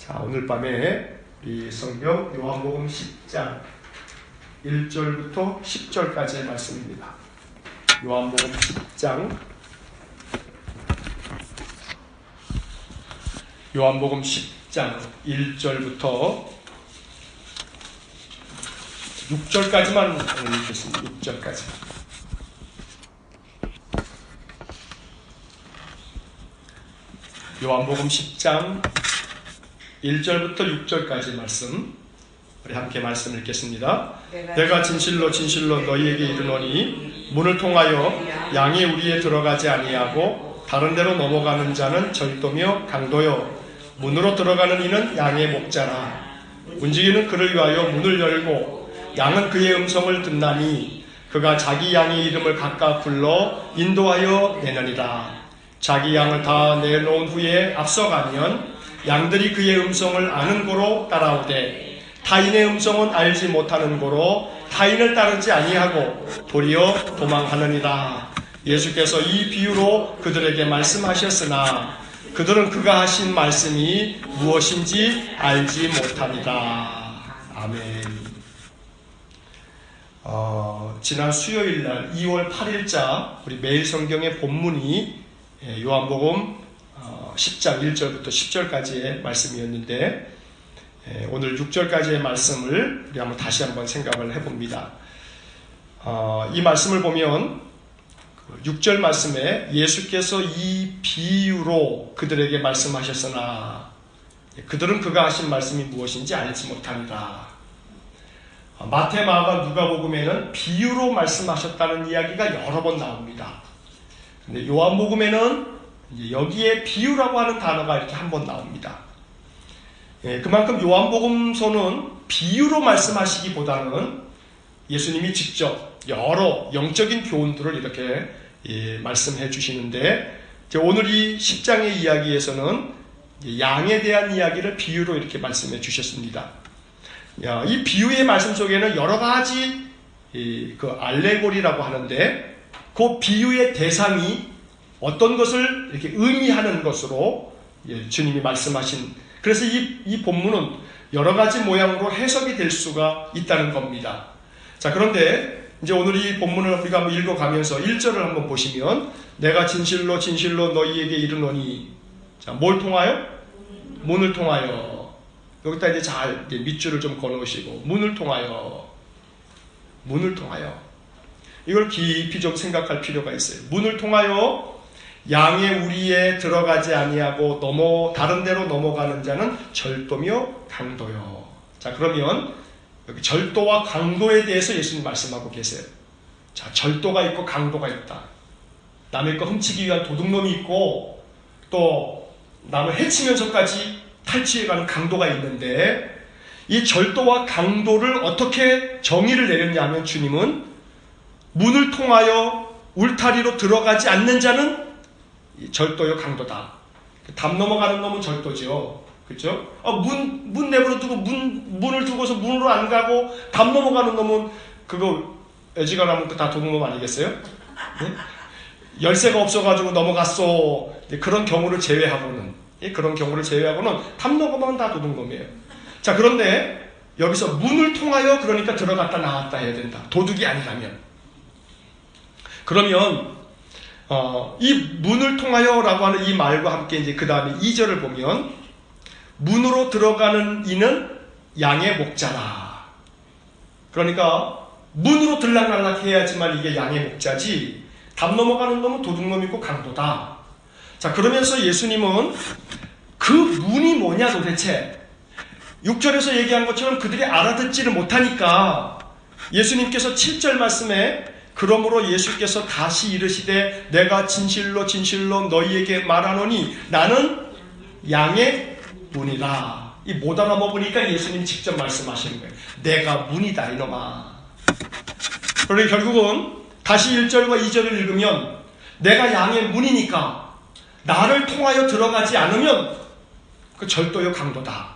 자, 오늘 밤에 이 성경 요한복음 10장 1절부터 10절까지의 말씀입니다. 요한복음 10장 1절부터 6절까지만 읽겠습니다. 6절까지. 요한복음 10장 1절부터 6절까지 말씀, 우리 함께 말씀 읽겠습니다. 내가 진실로 진실로 너희에게 이르노니 문을 통하여 양이 우리에 들어가지 아니하고 다른 데로 넘어가는 자는 절도며 강도요 문으로 들어가는 이는 양의 목자라. 문지기는 그를 위하여 문을 열고 양은 그의 음성을 듣나니 그가 자기 양의 이름을 각각 불러 인도하여 내느니라. 자기 양을 다 내놓은 후에 앞서가면 양들이 그의 음성을 아는 고로 따라오되 타인의 음성은 알지 못하는 고로 타인을 따르지 아니하고 도리어 도망하느니라. 예수께서 이 비유로 그들에게 말씀하셨으나 그들은 그가 하신 말씀이 무엇인지 알지 못하니라. 아멘. 지난 수요일날 2월 8일자 우리 매일 성경의 본문이 요한복음 10장 1절부터 10절까지의 말씀이었는데 오늘 6절까지의 말씀을 우리 다시 한번 생각을 해봅니다. 이 말씀을 보면 6절 말씀에 예수께서 이 비유로 그들에게 말씀하셨으나 그들은 그가 하신 말씀이 무엇인지 알지 못합니다. 마태, 마가, 누가복음에는 비유로 말씀하셨다는 이야기가 여러 번 나옵니다. 근데 요한복음에는 여기에 비유라고 하는 단어가 이렇게 한 번 나옵니다. 그만큼 요한복음서는 비유로 말씀하시기보다는 예수님이 직접 여러 영적인 교훈들을 이렇게 말씀해 주시는데, 오늘 이 10장의 이야기에서는 양에 대한 이야기를 비유로 이렇게 말씀해 주셨습니다. 이 비유의 말씀 속에는 여러 가지 그 알레고리라고 하는데, 그 비유의 대상이 어떤 것을 이렇게 의미하는 것으로 주님이 말씀하신, 그래서 이 본문은 여러 가지 모양으로 해석이 될 수가 있다는 겁니다. 자, 그런데 이제 오늘 이 본문을 우리가 한번 읽어가면서 1절을 한번 보시면 내가 진실로 진실로 너희에게 이르노니, 자, 뭘 통하여? 문을 통하여. 여기다 이제 잘 밑줄을 좀 걸어오시고 문을 통하여, 문을 통하여. 이걸 깊이 좀 생각할 필요가 있어요. 문을 통하여 양의 우리에 들어가지 아니하고 다른 데로 넘어가는 자는 절도며 강도요. 자, 그러면 여기 절도와 강도에 대해서 예수님 말씀하고 계세요. 자, 절도가 있고 강도가 있다. 남의 거 훔치기 위한 도둑놈이 있고 또 남을 해치면서까지 탈취해가는 강도가 있는데, 이 절도와 강도를 어떻게 정의를 내렸냐면 주님은 문을 통하여 울타리로 들어가지 않는 자는 절도요 강도다. 담 넘어가는 놈은 절도죠. 그렇죠? 문 내버려 두고 문을 두고서 문으로 안 가고 담 넘어가는 놈은 그거 애지간하면 다 도둑놈 아니겠어요? 네? 열쇠가 없어가지고 넘어갔어. 그런 경우를 제외하고는 담 넘어가면 다 도둑놈이에요. 자, 그런데 여기서 문을 통하여 그러니까 들어갔다 나왔다 해야 된다. 도둑이 아니라면. 그러면 이 문을 통하여라고 하는 이 말과 함께 이제 그 다음에 2절을 보면 문으로 들어가는 이는 양의 목자라. 그러니까 문으로 들락날락 해야지만 이게 양의 목자지, 담 넘어가는 놈은 도둑놈이고 강도다. 자, 그러면서 예수님은 그 문이 뭐냐 도대체, 6절에서 얘기한 것처럼 그들이 알아듣지를 못하니까 예수님께서 7절 말씀에 그러므로 예수께서 다시 이르시되 내가 진실로 진실로 너희에게 말하노니 나는 양의 문이라. 이 못 알아먹으니까 예수님이 직접 말씀하시는 거예요. 내가 문이다 이놈아. 그러니 결국은 다시 1절과 2절을 읽으면 내가 양의 문이니까 나를 통하여 들어가지 않으면 그 절도요 강도다.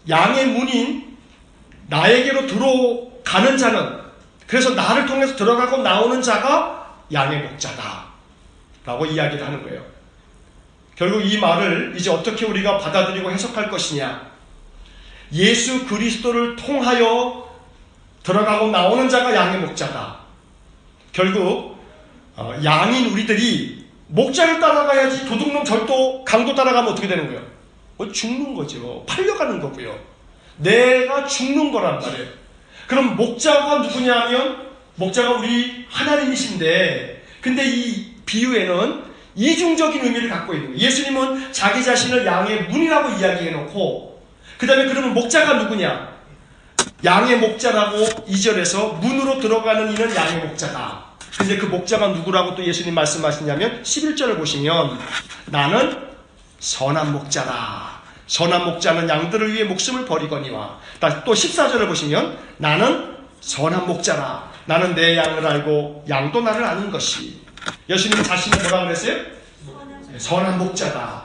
양의 문인 나에게로 들어가는 자는, 그래서 나를 통해서 들어가고 나오는 자가 양의 목자다 라고 이야기를 하는 거예요. 결국 이 말을 이제 어떻게 우리가 받아들이고 해석할 것이냐. 예수 그리스도를 통하여 들어가고 나오는 자가 양의 목자다. 결국 양인 우리들이 목자를 따라가야지 도둑놈 절도 강도 따라가면 어떻게 되는 거예요? 죽는 거죠. 팔려가는 거고요. 내가 죽는 거란 말이에요. 그럼 목자가 누구냐 하면 목자가 우리 하나님이신데, 근데 이 비유에는 이중적인 의미를 갖고 있는 거예요. 예수님은 자기 자신을 양의 문이라고 이야기해놓고, 그 다음에 그러면 목자가 누구냐? 양의 목자라고 2절에서 문으로 들어가는 이는 양의 목자다. 근데 그 목자가 누구라고 또 예수님 말씀하시냐면 11절을 보시면 나는 선한 목자다. 선한 목자는 양들을 위해 목숨을 버리거니와. 또 14절을 보시면 나는 선한 목자라. 나는 내 양을 알고 양도 나를 아는 것이. 예수님 자신이 뭐라고 그랬어요? 선한 목자다.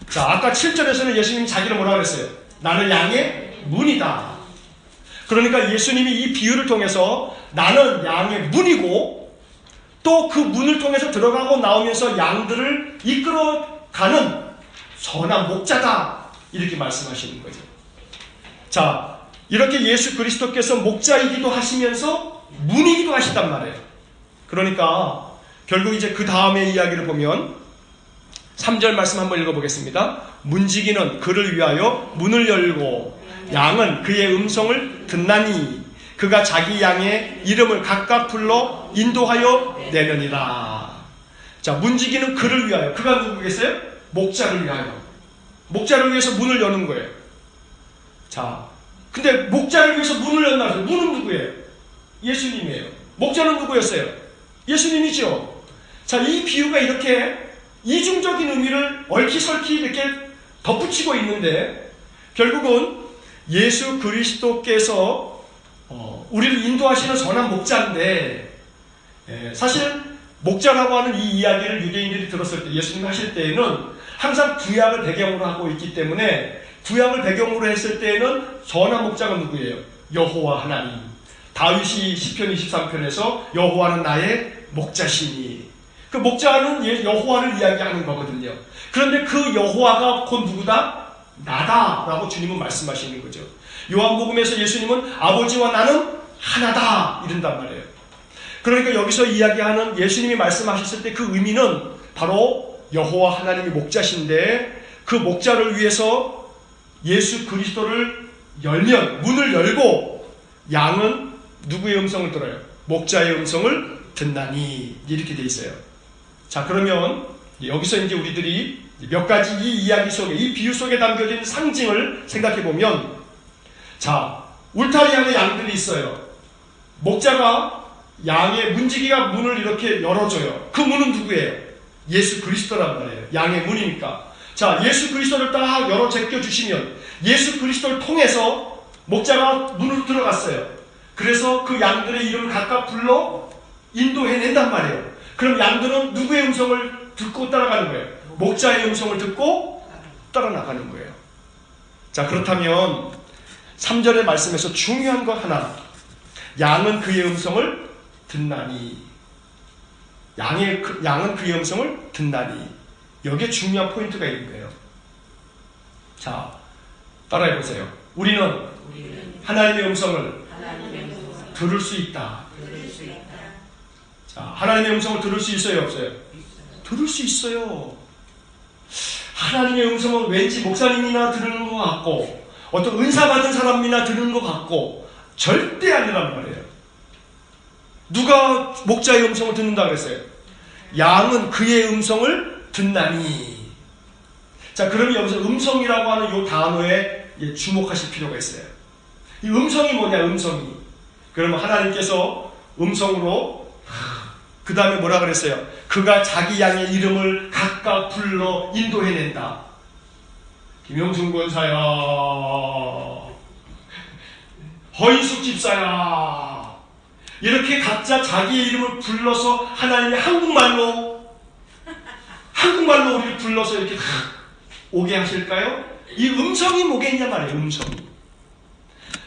자, 아까 7절에서는 예수님 자기를 뭐라고 그랬어요? 나는 양의 문이다. 그러니까 예수님이 이 비유를 통해서 나는 양의 문이고 또 그 문을 통해서 들어가고 나오면서 양들을 이끌어가는 선한 목자다. 이렇게 말씀하시는 거죠. 자, 이렇게 예수 그리스도께서 목자이기도 하시면서 문이기도 하시단 말이에요. 그러니까 결국 이제 그 다음의 이야기를 보면 3절 말씀 한번 읽어보겠습니다. 문지기는 그를 위하여 문을 열고 양은 그의 음성을 듣나니 그가 자기 양의 이름을 각각 불러 인도하여 내느니라. 자, 문지기는 그를 위하여. 그가 누구겠어요? 목자를 위하여. 목자를 위해서 문을 여는 거예요. 자, 근데 목자를 위해서 문을 연다. 문은 누구예요? 예수님이에요. 목자는 누구였어요? 예수님이죠. 자, 이 비유가 이렇게 이중적인 의미를 얽히설키 이렇게 덧붙이고 있는데, 결국은 예수 그리스도께서 우리를 인도하시는 선한 목자인데, 사실 목자라고 하는 이 이야기를 유대인들이 들었을 때, 예수님 하실 때에는 항상 구약을 배경으로 하고 있기 때문에, 구약을 배경으로 했을 때에는 선한 목자가 누구예요? 여호와 하나님. 다윗이 시편 23편에서 여호와는 나의 목자시니, 그 목자는 여호와를 이야기하는 거거든요. 그런데 그 여호와가 곧 누구다? 나다라고 주님은 말씀하시는 거죠. 요한복음에서 예수님은 아버지와 나는 하나다 이른단 말이에요. 그러니까 여기서 이야기하는 예수님이 말씀하셨을 때 그 의미는 바로 여호와 하나님이 목자신데, 그 목자를 위해서 예수 그리스도를 열면, 문을 열고 양은 누구의 음성을 들어요? 목자의 음성을 듣나니, 이렇게 돼 있어요. 자, 그러면 여기서 이제 우리들이 몇 가지 이 이야기 속에, 이 비유 속에 담겨진 상징을 생각해 보면, 자, 울타리 안에 양들이 있어요. 목자가 양의 문지기가 문을 이렇게 열어줘요. 그 문은 누구예요? 예수 그리스도란 말이에요. 양의 문이니까. 자, 예수 그리스도를 딱 열어 제껴 주시면 예수 그리스도를 통해서 목자가 문으로 들어갔어요. 그래서 그 양들의 이름을 각각 불러 인도해낸단 말이에요. 그럼 양들은 누구의 음성을 듣고 따라가는 거예요? 목자의 음성을 듣고 따라 나가는 거예요. 자, 그렇다면 3절의 말씀에서 중요한 거 하나, 양은 그의 음성을 듣나니. 양은 그의 음성을 듣나니. 여기에 중요한 포인트가 있는 거예요. 자, 따라해보세요. 우리는 하나님의 음성을 들을 수 있다. 자, 하나님의 음성을 들을 수 있어요, 없어요? 들을 수 있어요. 하나님의 음성은 왠지 목사님이나 들은 것 같고, 어떤 은사 받은 사람이나 들은 것 같고, 절대 아니란 말이에요. 누가 목자의 음성을 듣는다 그랬어요? 양은 그의 음성을 듣나니. 자, 그러면 여기서 음성이라고 하는 이 단어에 주목하실 필요가 있어요. 이 음성이 뭐냐, 음성이. 그러면 하나님께서 음성으로, 그 다음에 뭐라 그랬어요? 그가 자기 양의 이름을 각각 불러 인도해낸다. 김영순 권사야, 허인숙 집사야, 이렇게 각자 자기의 이름을 불러서 하나님이 한국말로 우리를 불러서 이렇게 오게 하실까요? 이 음성이 뭐겠냐 말이에요. 음성이.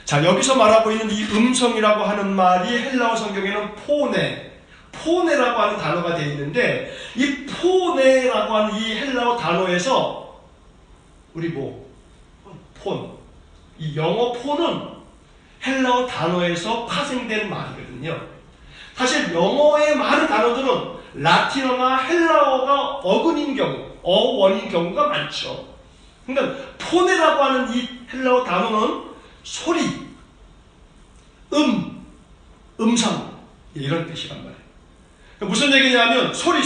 자, 여기서 말하고 있는 이 음성이라고 하는 말이 헬라어 성경에는 포네라고 하는 단어가 되어 있는데, 이 포네라고 하는 이 헬라어 단어에서 우리 이 영어 폰은 헬라어 단어에서 파생된 말이거든요. 사실 영어의 많은 단어들은 라틴어나 헬라어가 어근인 경우, 어원인 경우가 많죠. 그러니까 포네라고 하는 이 헬라어 단어는 소리, 음성 이런 뜻이란 말이에요. 무슨 얘기냐면 소리.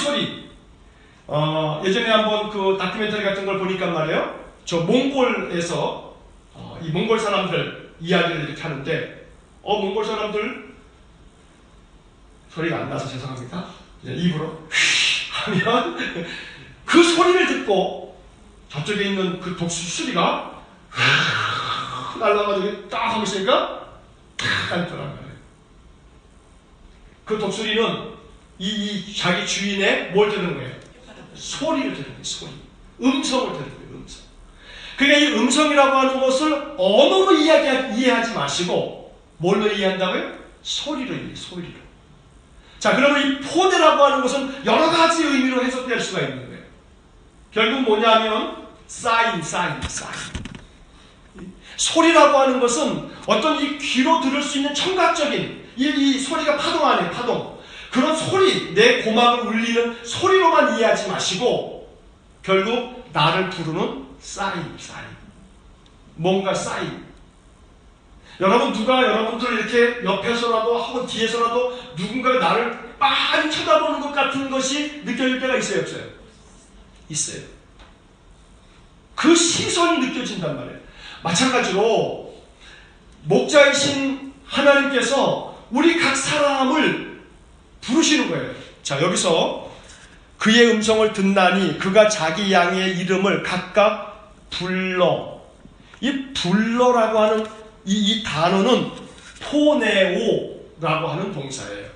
예전에 한번 그 다큐멘터리 같은 걸 보니까 말이에요. 저 몽골에서 이 몽골 사람들 이야기를 이렇게 하는데, 몽골 사람들 소리가 안 나서 죄송합니다. 입으로 하면 그 소리를 듣고 저쪽에 있는 그 독수리가 날라가지고 딱 하고 있으니까 딱 들어간 거예요. 그 독수리는 이 자기 주인의 뭘 듣는 거예요? 소리를 듣는 거예요. 소리. 음성을 듣는 거예요. 음성. 그러니까 이 음성이라고 하는 것을 언어로 이해하지 마시고 뭘로 이해한다고요? 소리로 이해해요. 소리로. 자, 그러면 이 포네라고 하는 것은 여러 가지 의미로 해석될 수가 있는 거예요. 결국 뭐냐면 사인. 소리라고 하는 것은 어떤 이 귀로 들을 수 있는 청각적인 이 소리가 파동 안에 파동. 그런 소리, 내 고막을 울리는 소리로만 이해하지 마시고 결국 나를 부르는 사인. 뭔가 사인. 여러분, 누가 여러분들 이렇게 옆에서라도 하고 뒤에서라도 누군가가 나를 빤히 쳐다보는 것 같은 것이 느껴질 때가 있어요, 없어요? 있어요. 그 시선이 느껴진단 말이에요. 마찬가지로 목자이신 하나님께서 우리 각 사람을 부르시는 거예요. 자, 여기서 그의 음성을 듣나니 그가 자기 양의 이름을 각각 불러. 이 불러라고 하는 이 단어는 포네오라고 하는 동사예요.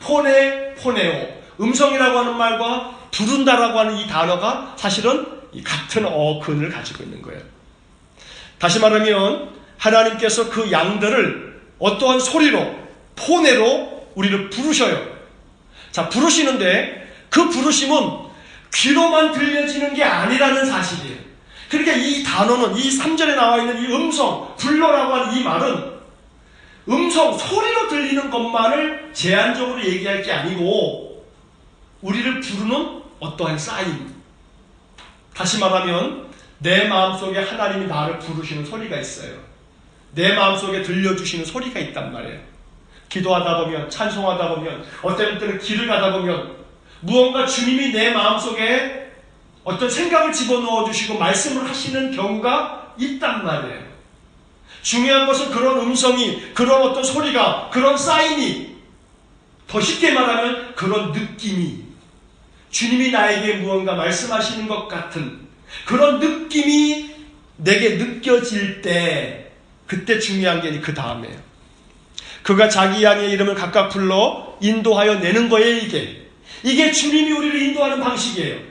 포네오. 음성이라고 하는 말과 부른다라고 하는 이 단어가 사실은 같은 어근을 가지고 있는 거예요. 다시 말하면 하나님께서 그 양들을 어떠한 소리로, 포네로 우리를 부르셔요. 자, 부르시는데 그 부르심은 귀로만 들려지는 게 아니라는 사실이에요. 그러니까 이 단어는, 이 3절에 나와 있는 이 음성, 불러라고 하는 이 말은 음성, 소리로 들리는 것만을 제한적으로 얘기할 게 아니고 우리를 부르는 어떠한 사인. 다시 말하면 내 마음속에 하나님이 나를 부르시는 소리가 있어요. 내 마음속에 들려주시는 소리가 있단 말이에요. 기도하다 보면, 찬송하다 보면, 어떤 때는 길을 가다 보면 무언가 주님이 내 마음속에 어떤 생각을 집어넣어 주시고 말씀을 하시는 경우가 있단 말이에요. 중요한 것은 그런 음성이, 그런 어떤 소리가, 그런 사인이, 더 쉽게 말하면 그런 느낌이, 주님이 나에게 무언가 말씀하시는 것 같은 그런 느낌이 내게 느껴질 때, 그때 중요한 게 그 다음에요. 그가 자기 양의 이름을 각각 불러 인도하여 내는 거예요. 이게 주님이 우리를 인도하는 방식이에요.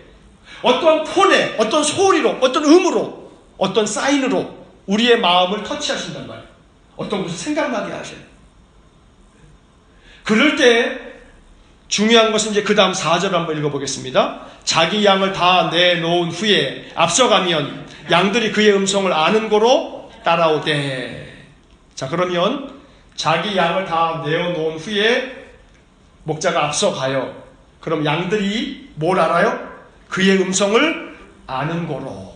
어떤 톤에, 어떤 소리로, 어떤 음으로, 어떤 사인으로 우리의 마음을 터치하신단 말이에요. 어떤 것을 생각나게 하셔요. 그럴 때 중요한 것은 이제 그 다음 4절 한번 읽어보겠습니다. 자기 양을 다 내놓은 후에 앞서가면 양들이 그의 음성을 아는 고로 따라오되. 자, 그러면 자기 양을 다 내어놓은 후에 목자가 앞서가요. 그럼 양들이 뭘 알아요? 그의 음성을 아는 고로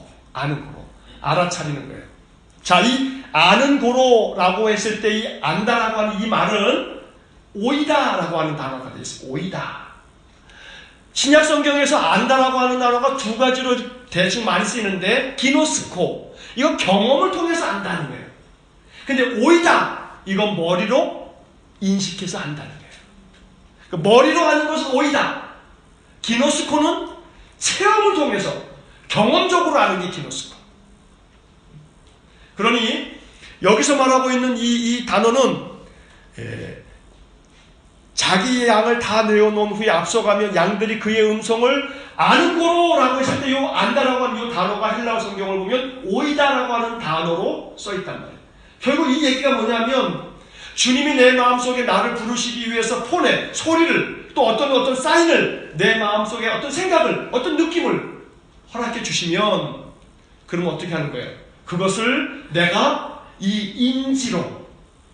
알아차리는 거예요. 자, 이 아는 고로라고 했을 때 이 안다라고 하는 이 말은 오이다라고 하는 단어가 되어 있어요. 오이다. 신약 성경에서 안다라고 하는 단어가 두 가지로 대충 많이 쓰이는데, 기노스코, 이거 경험을 통해서 안다는 거예요. 근데 오이다, 이건 머리로 인식해서 안다는 거예요. 머리로 하는 것은 오이다. 기노스코는 체험을 통해서 경험적으로 아는 게 기노스코. 그러니 여기서 말하고 있는 이 단어는 자기의 양을 다 내어놓은 후에 앞서가면 양들이 그의 음성을 아는 고로라고 했을 때 이 안다라고 하는 이 단어가 헬라어 성경을 보면 오이다라고 하는 단어로 써있단 말이에요. 결국 이 얘기가 뭐냐면 주님이 내 마음속에 나를 부르시기 위해서 폰에 소리를, 또 어떤 사인을, 내 마음속에 어떤 생각을, 어떤 느낌을 허락해 주시면, 그러면 어떻게 하는 거예요? 그것을 내가 이 인지로,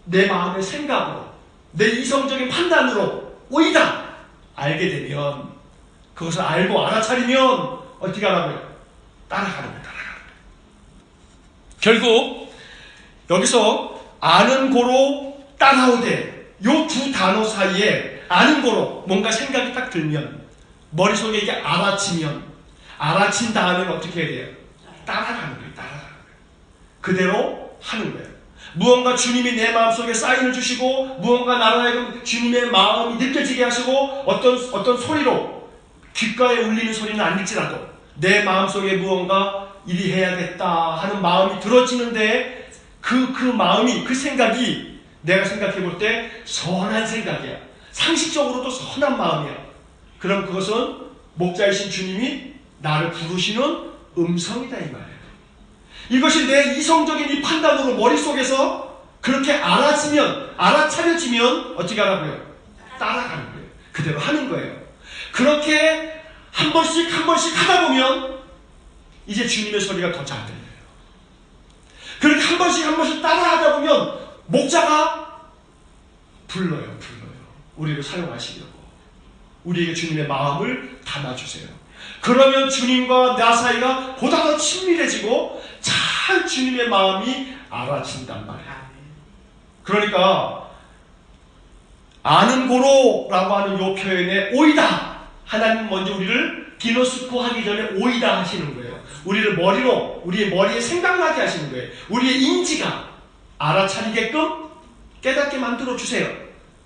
내 마음의 생각으로, 내 이성적인 판단으로 오이다 알게 되면, 그것을 알고 알아차리면 어떻게 하라고요? 따라가는 거예요. 결국 여기서 아는 고로 따라오되, 요 두 단어 사이에 아는 고로 뭔가 생각이 딱 들면, 머릿속에 이게 알아친 다음에 어떻게 해야 돼요? 따라가는 거예요. 그대로 하는 거예요. 무언가 주님이 내 마음속에 사인을 주시고, 무언가 나로 하여금 주님의 마음이 느껴지게 하시고, 어떤 소리로, 귓가에 울리는 소리는 아닐지라도 내 마음속에 무언가 이리 해야겠다 하는 마음이 들어지는데, 그 마음이, 그 생각이 내가 생각해 볼 때 선한 생각이야. 상식적으로도 선한 마음이야. 그럼 그것은 목자이신 주님이 나를 부르시는 음성이다 이 말이에요. 이것이 내 이성적인 이 판단으로 머릿속에서 그렇게 알아차려지면 어떻게 하라고요? 따라가는 거예요. 그대로 하는 거예요. 그렇게 한 번씩 하다 보면 이제 주님의 소리가 더 잘 들려요. 그렇게 한 번씩 따라하다 보면 목자가 불러요. 우리를 사용하시려고. 우리에게 주님의 마음을 담아주세요. 그러면 주님과 나 사이가 보다 더 친밀해지고 잘 주님의 마음이 알아진단 말이에요. 그러니까 아는 고로라고 하는 이 표현에 오이다. 하나님 먼저 우리를 기노스코 하기 전에 오이다 하시는 거예요. 우리를 머리로, 우리의 머리에 생각나게 하시는 거예요. 우리의 인지가 알아차리게끔 깨닫게 만들어 주세요.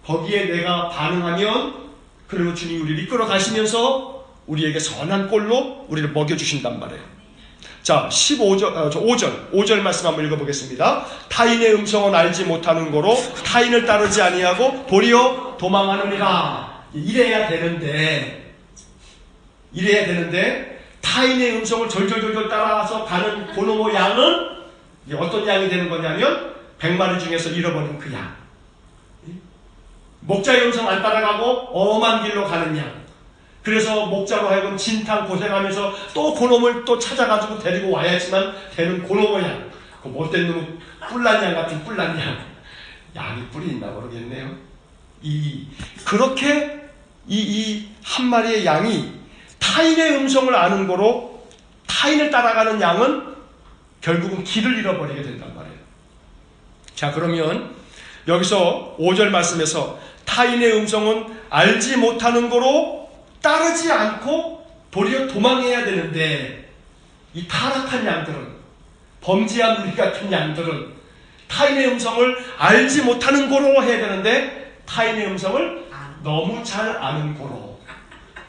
거기에 내가 반응하면, 그리고 주님이 우리를 이끌어 가시면서 우리에게 선한 꼴로 우리를 먹여주신단 말이에요. 자, 5절 말씀 한번 읽어보겠습니다. 타인의 음성은 알지 못하는 거로 타인을 따르지 아니하고 도리어 도망하느니라. 이래야 되는데 타인의 음성을 절절절절 따라서 가는 고노모 양은 어떤 양이 되는 거냐면 100마리 중에서 잃어버린 그 양. 목자의 음성 안 따라가고 엄한 길로 가는 양. 그래서 목자로 하여금 진탕 고생하면서 또 그놈을 또 찾아가지고 데리고 와야지만 되는 그놈의 양. 그 못된 놈, 뿔난 양 같은 뿔난 양. 양이 뿔이 있나 모르겠네요. 그렇게 이 한 마리의 양이 타인의 음성을 아는 거로 타인을 따라가는 양은 결국은 길을 잃어버리게 된단 말이에요. 자, 그러면 여기서 5절 말씀에서 타인의 음성은 알지 못하는 거로 따르지 않고 도리어 도망해야 되는데, 이 타락한 양들은, 범죄한 우리 같은 양들은 타인의 음성을 알지 못하는 거로 해야 되는데 타인의 음성을 너무 잘 아는 거로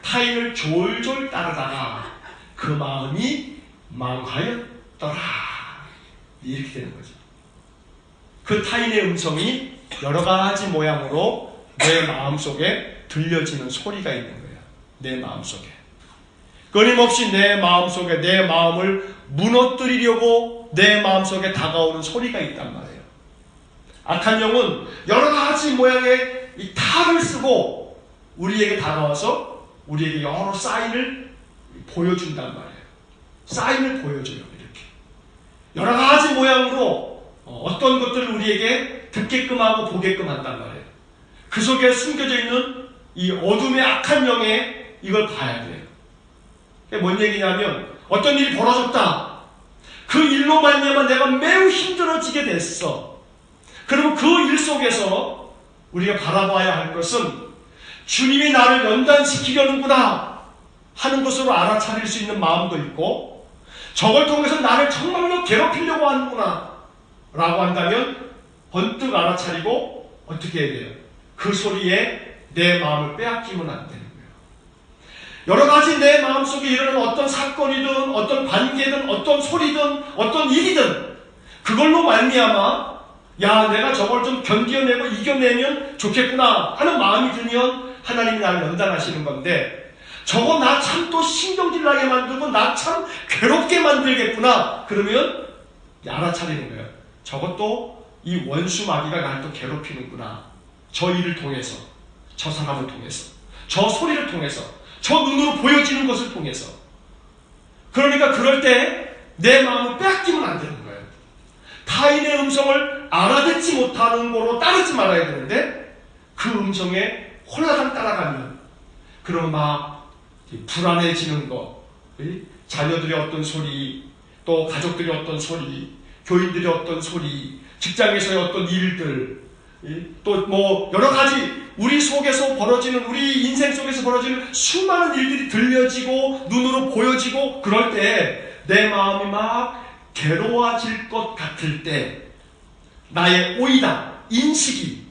타인을 졸졸 따르다가 그 마음이 망하였더라. 이렇게 되는 거죠. 그 타인의 음성이 여러 가지 모양으로 내 마음속에 들려지는 소리가 있는 거예요. 내 마음속에. 끊임없이 내 마음속에 내 마음을 무너뜨리려고 내 마음속에 다가오는 소리가 있단 말이에요. 악한 영은 여러 가지 모양의 이 탈을 쓰고 우리에게 다가와서 우리에게 여러 사인을 보여준단 말이에요. 사인을 보여줘요. 이렇게 여러 가지 모양으로 어떤 것들을 우리에게 듣게끔 하고 보게끔 한단 말이에요. 그 속에 숨겨져 있는 이 어둠의 악한 영에 이걸 봐야 돼요. 뭔 얘기냐면 어떤 일이 벌어졌다. 그 일로 말미암아 내가 매우 힘들어지게 됐어. 그리고 그 일 속에서 우리가 바라봐야 할 것은 주님이 나를 연단시키려는구나 하는 것으로 알아차릴 수 있는 마음도 있고, 저걸 통해서 나를 정말로 괴롭히려고 하는구나 라고 한다면 번뜩 알아차리고 어떻게 해야 돼요? 그 소리에 내 마음을 빼앗기면 안 되는 거예요. 여러 가지 내 마음속에 일어나는 어떤 사건이든 어떤 관계든 어떤 소리든 어떤 일이든 그걸로 말미암아 야, 내가 저걸 좀 견뎌내고 이겨내면 좋겠구나 하는 마음이 들면 하나님이 나를 연단하시는 건데, 저거 나 참 또 신경질 나게 만들고 나 참 괴롭게 만들겠구나 그러면 알아차리는 거예요. 저것도 이 원수 마귀가 날 또 괴롭히는구나. 저 일을 통해서, 저 사람을 통해서, 저 소리를 통해서, 저 눈으로 보여지는 것을 통해서. 그러니까 그럴 때 내 마음을 빼앗기면 안 되는 거예요. 타인의 음성을 알아듣지 못하는 거로 따르지 말아야 되는데, 그 음성에 홀라당 따라가면 그럼 막 불안해지는 거, 자녀들의 어떤 소리, 또 가족들의 어떤 소리, 교인들의 어떤 소리, 직장에서의 어떤 일들, 또 뭐 여러 가지 우리 속에서 벌어지는, 우리 인생 속에서 벌어지는 수많은 일들이 들려지고 눈으로 보여지고, 그럴 때 내 마음이 막 괴로워질 것 같을 때 나의 오이다, 인식이,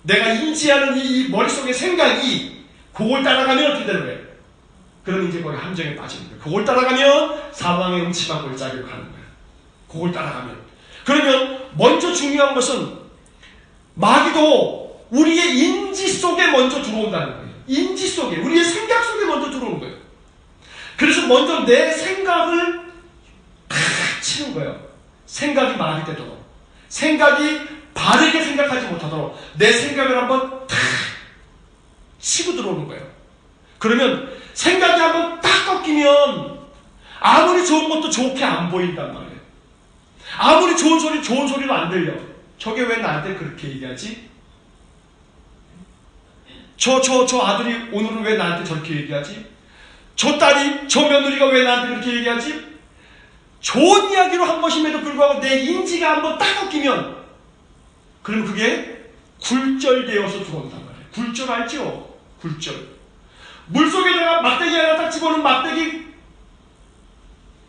내가 인지하는 이 머릿속의 생각이 그걸 따라가면 어떻게 되는 거예요? 그럼 이제 거기 함정에 빠지는 거예요. 그걸 따라가면 사망의 음침한 골짜기로 가는 거예요. 그걸 따라가면. 그러면 먼저 중요한 것은 마귀도 우리의 인지 속에 먼저 들어온다는 거예요. 인지 속에, 우리의 생각 속에 먼저 들어오는 거예요. 그래서 먼저 내 생각을 탁 치는 거예요. 생각이 말이 되도록, 생각이 바르게 생각하지 못하도록 내 생각을 한번 탁 치고 들어오는 거예요. 그러면 생각이 한번 딱 꺾이면 아무리 좋은 것도 좋게 안 보인단 말이에요. 아무리 좋은 소리, 좋은 소리도 안 들려. 저게 왜 나한테 그렇게 얘기하지? 저 아들이 오늘은 왜 나한테 저렇게 얘기하지? 저 딸이, 저 며느리가 왜 나한테 그렇게 얘기하지? 좋은 이야기로 한 것임에도 불구하고 내 인지가 한번 딱 꺾이면, 그럼 그게 굴절되어서 들어온단 말이에요. 굴절 알죠? 굴절. 물속에다가 막대기 하나 딱 집어넣은 막대기,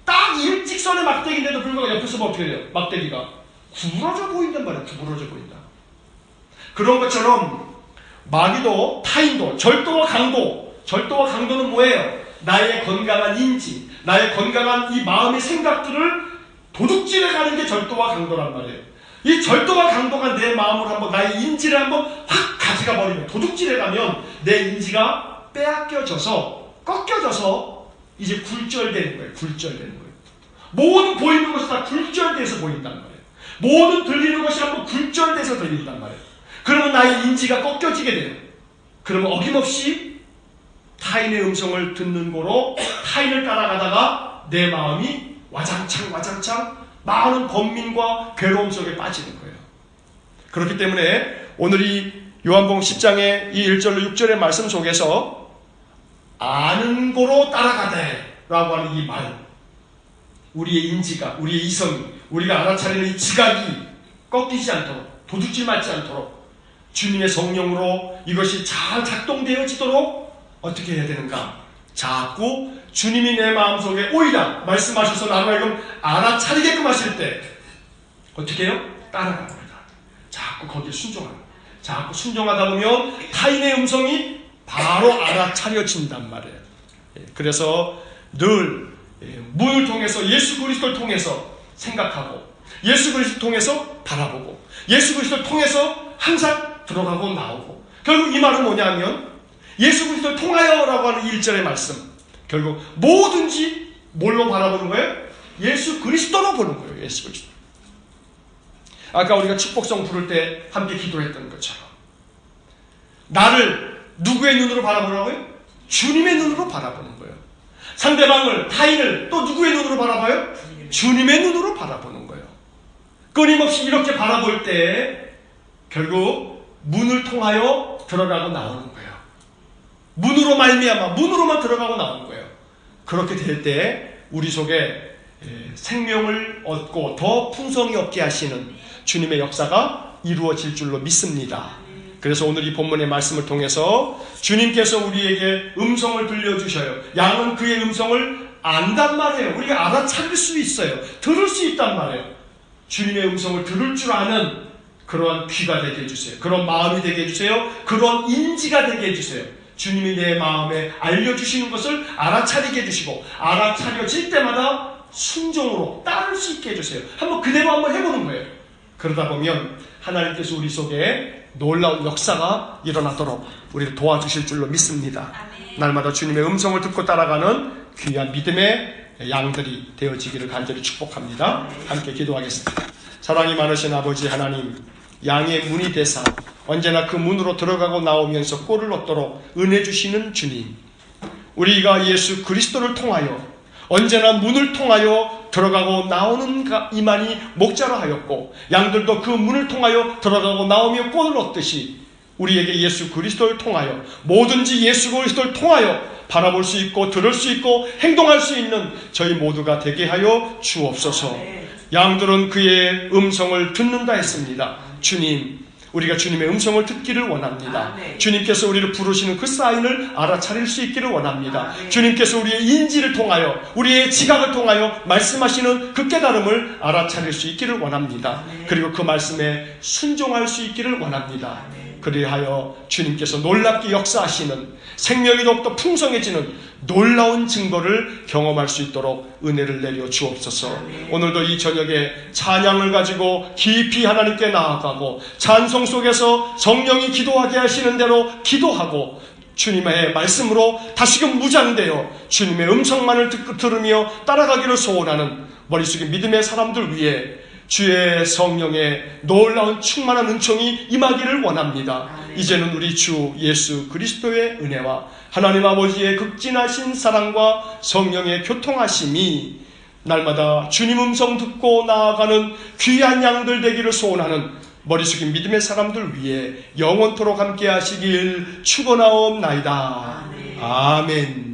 딱 일직선의 막대기인데도 불구하고 옆에서 뭐 어떻게 돼요? 막대기가 구부러져 보인단 말이에요. 구부러져 보인다. 그런 것처럼 마귀도, 타인도, 절도와 강도, 절도와 강도는 뭐예요? 나의 건강한 인지, 나의 건강한 이 마음의 생각들을 도둑질해 가는 게 절도와 강도란 말이에요. 이 절도와 강도가 내 마음을 한번, 나의 인지를 한번 확 가져가 버리면, 도둑질해 가면 내 인지가 빼앗겨져서, 꺾여져서 이제 굴절되는 거예요. 굴절되는 거예요. 모든 보이는 것이 다 굴절돼서 보인단 말이에요. 모든 들리는 것이 한번 굴절돼서 들린단 말이에요. 그러면 나의 인지가 꺾여지게 돼요. 그러면 어김없이 타인의 음성을 듣는 거로 타인을 따라가다가 내 마음이 와장창 많은 번민과 괴로움 속에 빠지는 거예요. 그렇기 때문에 오늘 이 요한복음 10장의 이 1절로 6절의 말씀 속에서 아는 거로 따라가되 라고 하는 이 말, 우리의 인지가, 우리의 이성이, 우리가 알아차리는 이 지각이 꺾이지 않도록, 도둑질 맞지 않도록 주님의 성령으로 이것이 잘 작동되어지도록 어떻게 해야 되는가? 자꾸 주님이 내 마음속에 오히려 말씀하셔서 나로 하여금 알아차리게끔 하실 때 어떻게 해요? 따라갑니다. 자꾸 거기에 순종하는 거예요. 자꾸 순종하다 보면 타인의 음성이 바로 알아차려진단 말이에요. 그래서 늘 문을 통해서, 예수 그리스도를 통해서 생각하고, 예수 그리스도를 통해서 바라보고, 예수 그리스도를 통해서 항상 들어가고 나오고, 결국 이 말은 뭐냐면 예수 그리스도를 통하여라고 하는 1절의 말씀, 결국 뭐든지 뭘로 바라보는 거예요? 예수 그리스도로 보는 거예요. 예수 그리스도. 아까 우리가 축복성 부를 때 함께 기도했던 것처럼 나를 누구의 눈으로 바라보라고요? 주님의 눈으로 바라보는 거예요. 상대방을, 타인을 또 누구의 눈으로 바라봐요? 주님의 눈으로 바라보는 거예요. 끊임없이 이렇게 바라볼 때 결국 문을 통하여 들어가고 나오는 거예요. 문으로 말미암아, 문으로만 들어가고 나오는 거예요. 그렇게 될 때 우리 속에 생명을 얻고 더 풍성히 얻게 하시는 주님의 역사가 이루어질 줄로 믿습니다. 그래서 오늘 이 본문의 말씀을 통해서 주님께서 우리에게 음성을 들려주셔요. 양은 그의 음성을 안단 말이에요. 우리가 알아차릴 수 있어요. 들을 수 있단 말이에요. 주님의 음성을 들을 줄 아는 그러한 귀가 되게 해주세요. 그런 마음이 되게 해주세요. 그런 인지가 되게 해주세요. 주님이 내 마음에 알려주시는 것을 알아차리게 해주시고, 알아차려질 때마다 순종으로 따를 수 있게 해주세요. 한번 그대로 한번 해보는 거예요. 그러다 보면 하나님께서 우리 속에 놀라운 역사가 일어나도록 우리를 도와주실 줄로 믿습니다. 날마다 주님의 음성을 듣고 따라가는 귀한 믿음의 양들이 되어지기를 간절히 축복합니다. 함께 기도하겠습니다. 사랑이 많으신 아버지 하나님, 양의 문이 되사 언제나 그 문으로 들어가고 나오면서 꼴을 얻도록 은혜 주시는 주님, 우리가 예수 그리스도를 통하여 언제나 문을 통하여 들어가고 나오는 이만희 목자로 하였고, 양들도 그 문을 통하여 들어가고 나오며 꼴을 얻듯이 우리에게 예수 그리스도를 통하여, 뭐든지 예수 그리스도를 통하여 바라볼 수 있고 들을 수 있고 행동할 수 있는 저희 모두가 되게 하여 주옵소서. 양들은 그의 음성을 듣는다 했습니다. 주님, 우리가 주님의 음성을 듣기를 원합니다. 주님께서 우리를 부르시는 그 사인을 알아차릴 수 있기를 원합니다. 주님께서 우리의 인지를 통하여, 우리의 지각을 통하여 말씀하시는 그 깨달음을 알아차릴 수 있기를 원합니다. 그리고 그 말씀에 순종할 수 있기를 원합니다. 그리하여 주님께서 놀랍게 역사하시는, 생명이 더욱더 풍성해지는 놀라운 증거를 경험할 수 있도록 은혜를 내려 주옵소서. 오늘도 이 저녁에 찬양을 가지고 깊이 하나님께 나아가고, 찬송 속에서 성령이 기도하게 하시는 대로 기도하고, 주님의 말씀으로 다시금 무장되어 주님의 음성만을 들으며 따라가기를 소원하는 머리 숙인 믿음의 사람들 위해 주의 성령의 놀라운 충만한 은총이 임하기를 원합니다. 이제는 우리 주 예수 그리스도의 은혜와 하나님 아버지의 극진하신 사랑과 성령의 교통하심이 날마다 주님 음성 듣고 나아가는 귀한 양들 되기를 소원하는 머리 숙인 믿음의 사람들 위해 영원토록 함께 하시길 축원하옵나이다. 아멘.